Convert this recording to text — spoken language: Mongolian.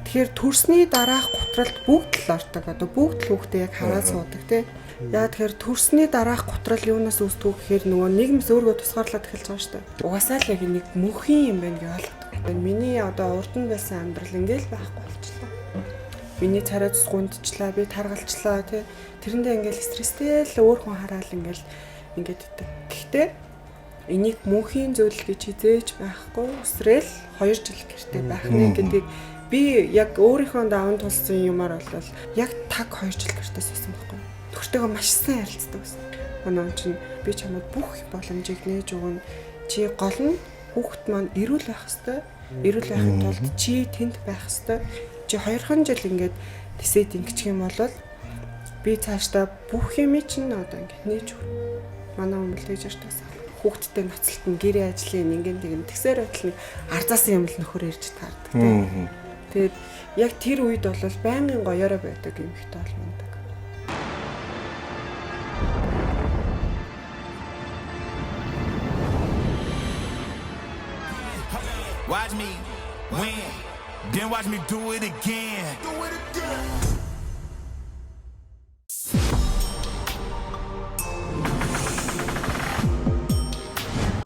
Тэгэхээр төрсний дараах гутралд бүгд л ордог. Одоо бүгд л хүүхдээ яг хараад суудаг тий. Яа тэгэхээр төрсний дараах гутрал юунаас үүсдэг гэхээр нөгөө нийгэмс өөргөө тусгаарлаад эхэлж байгаа шүү дээ. Угаасаа л яг нэг мөнхийн юм байна гэж ойлгодог. Миний одоо урд нь байсан амьдрал ингээл байхгүй болчихлоо. Миний царай цус гундчлаа, би таргалчлаа тий. Тэрэндээ ингээл стресстэй л өөр хүн хараад ингээл ингээд идэг. Гэхдээ энийг мөнхийн зүйл гэж хизээж байхгүй өсрэл 2 жил гэртээ байх нэ гэдгийг би яг өөрийнхөө даван тулсан юмар болвол яг таг 2 жил гэртээ суусан байхгүй. Төгстэйгөө маш сайн ярилцдаг байсан. Манай чинь би чамд бүх боломжийг нээж өгнө. Чи гол нь хүүхэд маань эрүүл байх хэвээр. Эрүүл байхын тулд чи тэнд байх хэвээр. Чи 2 жил ингээд тэсэд ингэчих юм бол би цаашдаа бүх юм чинь одоо ингээд нээж өгнө. Манай хүмүүс тэгж ярьдагсан. Хүүхэдтэй ноцлолт нь гэрээ ажлын ингэн тэгэн тэгсээр байтал арзаасан юм л нөхөр ирж таардаг. Тэгээд яг тэр үед бол байнгын гоёороо байдаг юм ихтэй болмондаг. Watch me win, then watch me do it again.